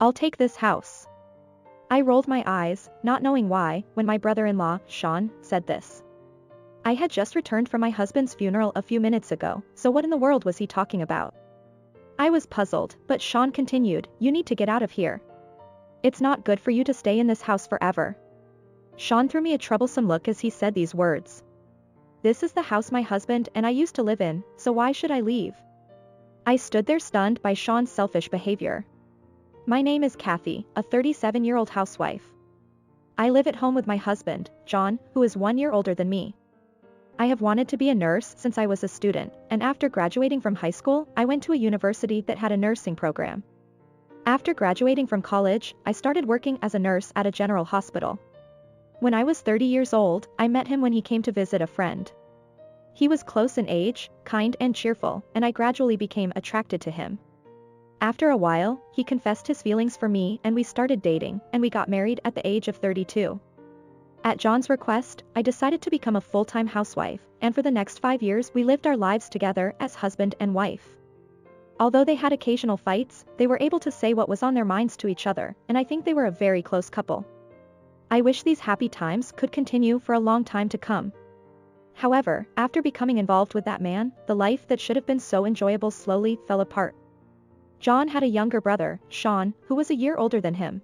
I'll take this house. I rolled my eyes, not knowing why, when my brother-in-law, Sean, said this. I had just returned from my husband's funeral a few minutes ago, so what in the world was he talking about? I was puzzled, but Sean continued, you need to get out of here. It's not good for you to stay in this house forever. Sean threw me a troublesome look as he said these words. This is the house my husband and I used to live in, so why should I leave? I stood there stunned by Sean's selfish behavior. My name is Kathy, a 37-year-old housewife. I live at home with my husband, John, who is 1 year older than me. I have wanted to be a nurse since I was a student, and after graduating from high school, I went to a university that had a nursing program. After graduating from college, I started working as a nurse at a general hospital. When I was 30 years old, I met him when he came to visit a friend. He was close in age, kind and cheerful, and I gradually became attracted to him. After a while, he confessed his feelings for me and we started dating, and we got married at the age of 32. At John's request, I decided to become a full-time housewife, and for the next 5 years we lived our lives together as husband and wife. Although they had occasional fights, they were able to say what was on their minds to each other, and I think they were a very close couple. I wish these happy times could continue for a long time to come. However, after becoming involved with that man, the life that should have been so enjoyable slowly fell apart. John had a younger brother, Sean, who was a year older than him.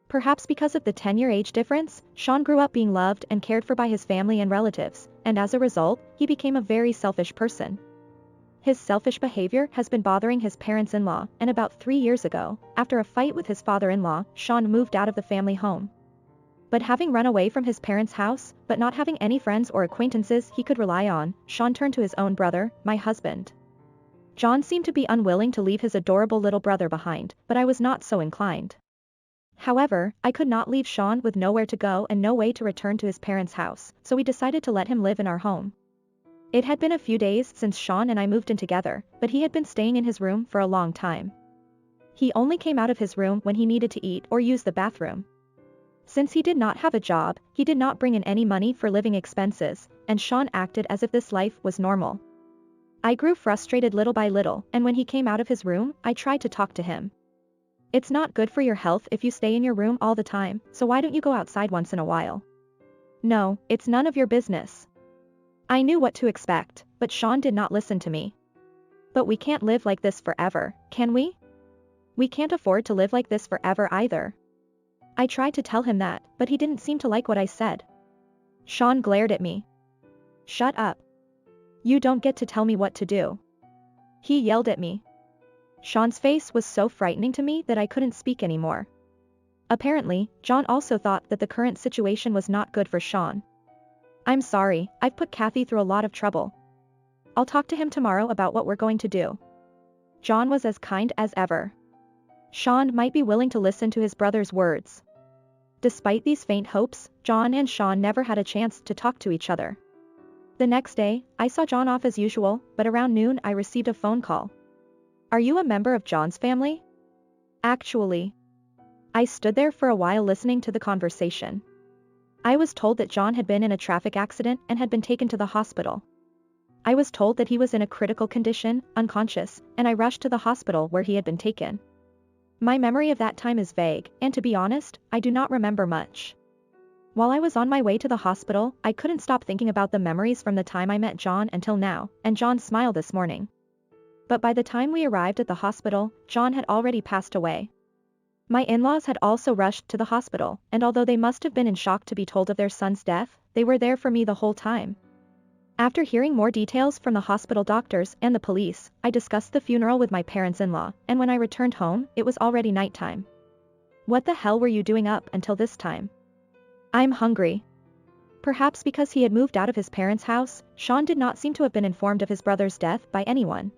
Perhaps because of the 10-year age difference, Sean grew up being loved and cared for by his family and relatives, and as a result, he became a very selfish person. His selfish behavior has been bothering his parents-in-law, and about 3 years ago, after a fight with his father-in-law, Sean moved out of the family home. But having run away from his parents' house, but not having any friends or acquaintances he could rely on, Sean turned to his own brother, my husband. John seemed to be unwilling to leave his adorable little brother behind, but I was not so inclined. However, I could not leave Sean with nowhere to go and no way to return to his parents' house, so we decided to let him live in our home. It had been a few days since Sean and I moved in together, but he had been staying in his room for a long time. He only came out of his room when he needed to eat or use the bathroom. Since he did not have a job, he did not bring in any money for living expenses, and Sean acted as if this life was normal. I grew frustrated little by little, and when he came out of his room, I tried to talk to him. It's not good for your health if you stay in your room all the time, so why don't you go outside once in a while? No, it's none of your business. I knew what to expect, but Sean did not listen to me. But we can't live like this forever, can we? We can't afford to live like this forever either. I tried to tell him that, but he didn't seem to like what I said. Sean glared at me. Shut up. You don't get to tell me what to do. He yelled at me. Sean's face was so frightening to me that I couldn't speak anymore. Apparently, John also thought that the current situation was not good for Sean. I'm sorry, I've put Kathy through a lot of trouble. I'll talk to him tomorrow about what we're going to do. John was as kind as ever. Sean might be willing to listen to his brother's words. Despite these faint hopes, John and Sean never had a chance to talk to each other. The next day, I saw John off as usual, but around noon I received a phone call. Are you a member of John's family? Actually. I stood there for a while listening to the conversation. I was told that John had been in a traffic accident and had been taken to the hospital. I was told that he was in a critical condition, unconscious, and I rushed to the hospital where he had been taken. My memory of that time is vague, and to be honest, I do not remember much. While I was on my way to the hospital, I couldn't stop thinking about the memories from the time I met John until now, and John's smile this morning. But by the time we arrived at the hospital, John had already passed away. My in-laws had also rushed to the hospital, and although they must have been in shock to be told of their son's death, they were there for me the whole time. After hearing more details from the hospital doctors and the police, I discussed the funeral with my parents-in-law, and when I returned home, it was already nighttime. What the hell were you doing up until this time? I'm hungry. Perhaps because he had moved out of his parents' house, Sean did not seem to have been informed of his brother's death by anyone.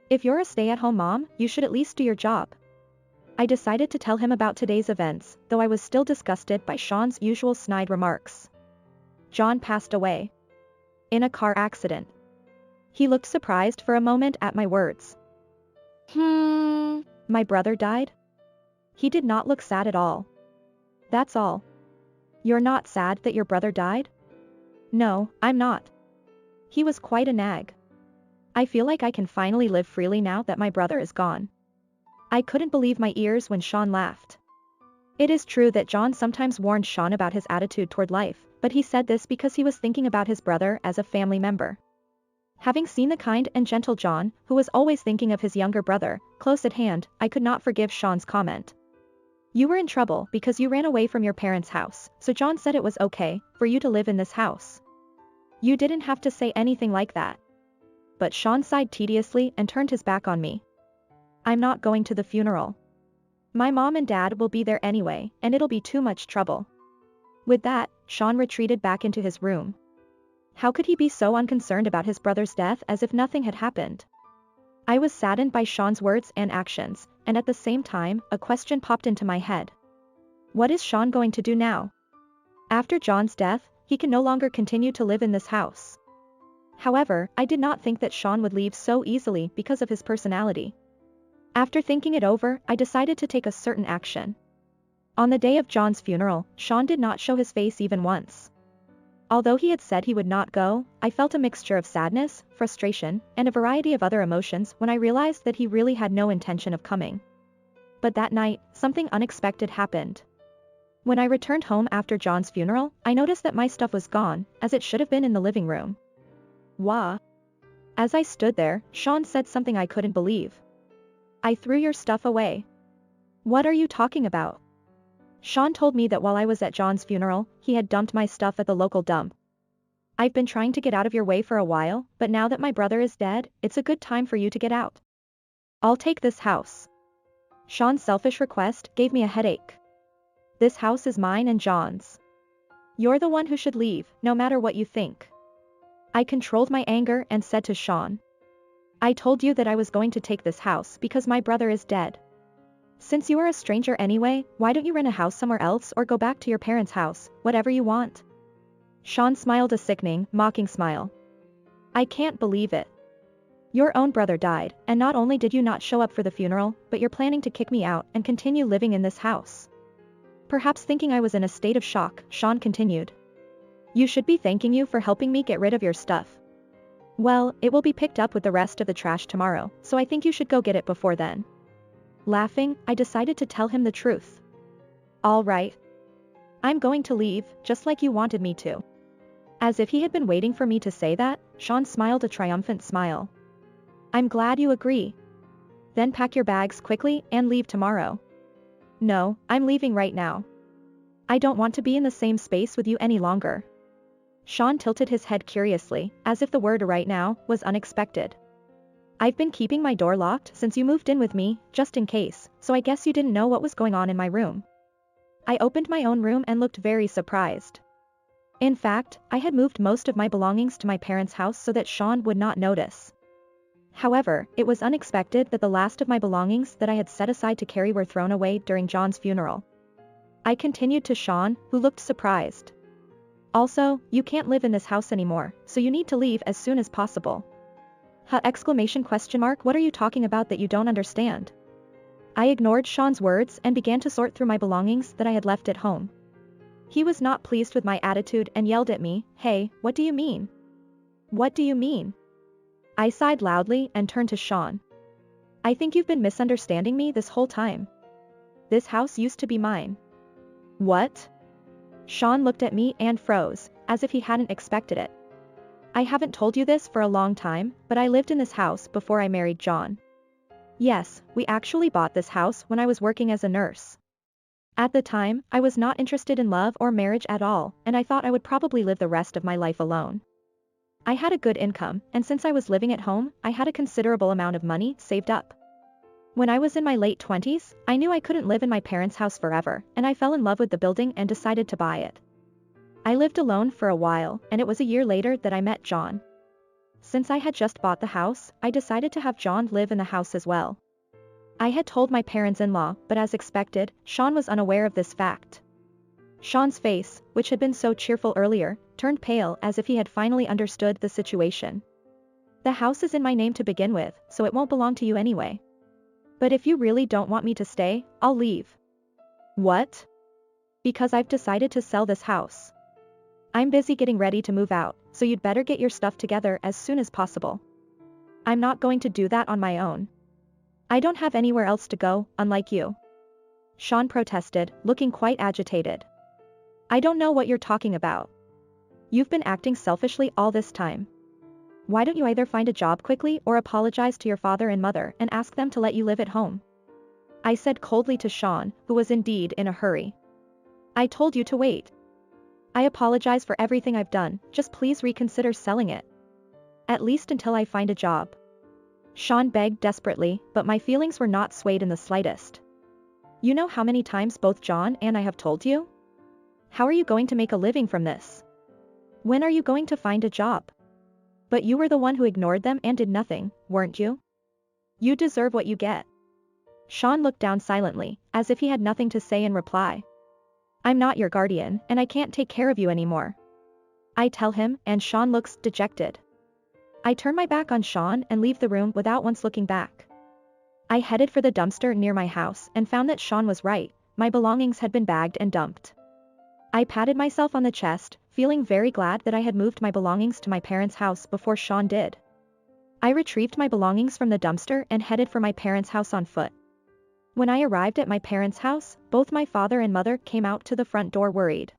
If you're a stay-at-home mom, you should at least do your job. I decided to tell him about today's events, though I was still disgusted by Sean's usual snide remarks. John passed away. In a car accident. He looked surprised for a moment at my words. My brother died? He did not look sad at all. That's all. You're not sad that your brother died? No, I'm not. He was quite a nag. I feel like I can finally live freely now that my brother is gone. I couldn't believe my ears when Sean laughed. It is true that John sometimes warned Sean about his attitude toward life, but he said this because he was thinking about his brother as a family member. Having seen the kind and gentle John, who was always thinking of his younger brother, close at hand, I could not forgive Sean's comment. You were in trouble because you ran away from your parents' house, so John said it was okay for you to live in this house. You didn't have to say anything like that. But Sean sighed tediously and turned his back on me. I'm not going to the funeral. My mom and dad will be there anyway, and it'll be too much trouble. With that, Sean retreated back into his room. How could he be so unconcerned about his brother's death as if nothing had happened? I was saddened by Sean's words and actions, and at the same time, a question popped into my head. What is Sean going to do now? After John's death, he can no longer continue to live in this house. However, I did not think that Sean would leave so easily because of his personality. After thinking it over, I decided to take a certain action. On the day of John's funeral, Sean did not show his face even once. Although he had said he would not go, I felt a mixture of sadness, frustration, and a variety of other emotions when I realized that he really had no intention of coming. But that night, something unexpected happened. When I returned home after John's funeral, I noticed that my stuff was gone, as it should have been in the living room. Wah. As I stood there, Sean said something I couldn't believe. I threw your stuff away. What are you talking about? Sean told me that while I was at John's funeral, he had dumped my stuff at the local dump. I've been trying to get out of your way for a while, but now that my brother is dead, it's a good time for you to get out. I'll take this house. Sean's selfish request gave me a headache. This house is mine and John's. You're the one who should leave, no matter what you think. I controlled my anger and said to Sean. I told you that I was going to take this house because my brother is dead. Since you are a stranger anyway, why don't you rent a house somewhere else or go back to your parents' house, whatever you want? Sean smiled a sickening, mocking smile. I can't believe it. Your own brother died, and not only did you not show up for the funeral, but you're planning to kick me out and continue living in this house. Perhaps thinking I was in a state of shock, Sean continued. You should be thanking you for helping me get rid of your stuff. Well, it will be picked up with the rest of the trash tomorrow, so I think you should go get it before then. Laughing, I decided to tell him the truth. All right. I'm going to leave, just like you wanted me to. As if he had been waiting for me to say that, Sean smiled a triumphant smile. I'm glad you agree. Then pack your bags quickly and leave tomorrow. No, I'm leaving right now. I don't want to be in the same space with you any longer. Sean tilted his head curiously, as if the word right now was unexpected. I've been keeping my door locked since you moved in with me, just in case, so I guess you didn't know what was going on in my room. I opened my own room and looked very surprised. In fact, I had moved most of my belongings to my parents' house so that Sean would not notice. However, it was unexpected that the last of my belongings that I had set aside to carry were thrown away during John's funeral. I continued to Sean, who looked surprised. Also, you can't live in this house anymore, so you need to leave as soon as possible. What are you talking about that you don't understand? I ignored Sean's words and began to sort through my belongings that I had left at home. He was not pleased with my attitude and yelled at me, Hey, what do you mean? What do you mean? I sighed loudly and turned to Sean. I think you've been misunderstanding me this whole time. This house used to be mine. What? Sean looked at me and froze, as if he hadn't expected it. I haven't told you this for a long time, but I lived in this house before I married John. Yes, we actually bought this house when I was working as a nurse. At the time, I was not interested in love or marriage at all, and I thought I would probably live the rest of my life alone. I had a good income, and since I was living at home, I had a considerable amount of money saved up. When I was in my late 20s, I knew I couldn't live in my parents' house forever, and I fell in love with the building and decided to buy it. I lived alone for a while, and it was a year later that I met John. Since I had just bought the house, I decided to have John live in the house as well. I had told my parents-in-law, but as expected, Sean was unaware of this fact. Sean's face, which had been so cheerful earlier, turned pale as if he had finally understood the situation. The house is in my name to begin with, so it won't belong to you anyway. But if you really don't want me to stay, I'll leave. What? Because I've decided to sell this house. I'm busy getting ready to move out, so you'd better get your stuff together as soon as possible. I'm not going to do that on my own. I don't have anywhere else to go, unlike you. Sean protested, looking quite agitated. I don't know what you're talking about. You've been acting selfishly all this time. Why don't you either find a job quickly or apologize to your father and mother and ask them to let you live at home? I said coldly to Sean, who was indeed in a hurry. I told you to wait. I apologize for everything I've done, just please reconsider selling it. At least until I find a job. Sean begged desperately, but my feelings were not swayed in the slightest. You know how many times both John and I have told you? How are you going to make a living from this? When are you going to find a job? But you were the one who ignored them and did nothing, weren't you? You deserve what you get. Sean looked down silently, as if he had nothing to say in reply. I'm not your guardian, and I can't take care of you anymore. I tell him, and Sean looks dejected. I turn my back on Sean and leave the room without once looking back. I headed for the dumpster near my house and found that Sean was right, my belongings had been bagged and dumped. I patted myself on the chest, feeling very glad that I had moved my belongings to my parents' house before Sean did. I retrieved my belongings from the dumpster and headed for my parents' house on foot. When I arrived at my parents' house, both my father and mother came out to the front door worried.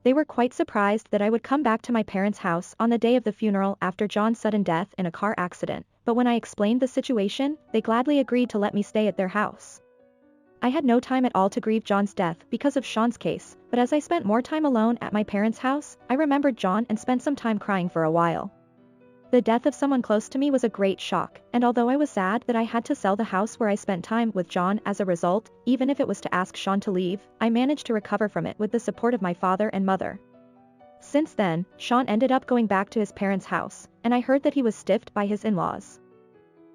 They were quite surprised that I would come back to my parents' house on the day of the funeral after John's sudden death in a car accident, but when I explained the situation, they gladly agreed to let me stay at their house. I had no time at all to grieve John's death because of Sean's case, but as I spent more time alone at my parents' house, I remembered John and spent some time crying for a while. The death of someone close to me was a great shock, and although I was sad that I had to sell the house where I spent time with John as a result, even if it was to ask Sean to leave, I managed to recover from it with the support of my father and mother. Since then, Sean ended up going back to his parents' house, and I heard that he was stiffed by his in-laws.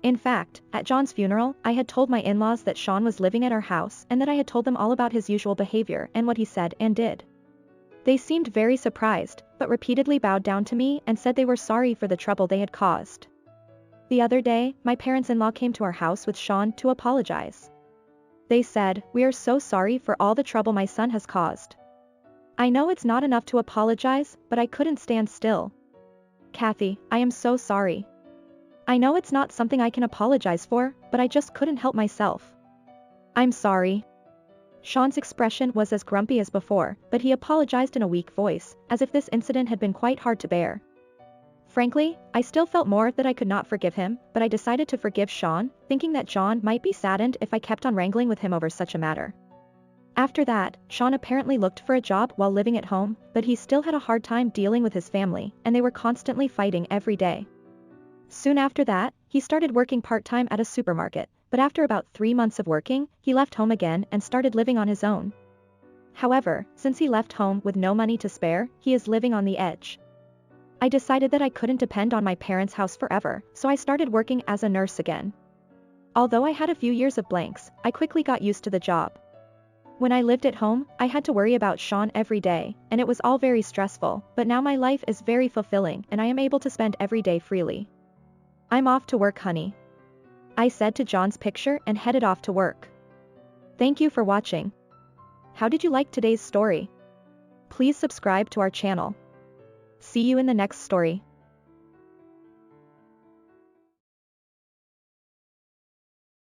In fact, at John's funeral, I had told my in-laws that Sean was living at our house and that I had told them all about his usual behavior and what he said and did. They seemed very surprised, but repeatedly bowed down to me and said they were sorry for the trouble they had caused. The other day, my parents-in-law came to our house with Sean to apologize. They said, "We are so sorry for all the trouble my son has caused." I know it's not enough to apologize, but I couldn't stand still. Kathy, I am so sorry. I know it's not something I can apologize for, but I just couldn't help myself. I'm sorry. Sean's expression was as grumpy as before, but he apologized in a weak voice, as if this incident had been quite hard to bear. Frankly, I still felt more that I could not forgive him, but I decided to forgive Sean, thinking that John might be saddened if I kept on wrangling with him over such a matter. After that, Sean apparently looked for a job while living at home, but he still had a hard time dealing with his family, and they were constantly fighting every day. Soon after that, he started working part-time at a supermarket, but after about 3 months of working, he left home again and started living on his own. However, since he left home with no money to spare, he is living on the edge. I decided that I couldn't depend on my parents' house forever, so I started working as a nurse again. Although I had a few years of blanks, I quickly got used to the job. When I lived at home, I had to worry about Sean every day, and it was all very stressful, but now my life is very fulfilling and I am able to spend every day freely. I'm off to work, honey. I said to John's picture and headed off to work. Thank you for watching. How did you like today's story? Please subscribe to our channel. See you in the next story.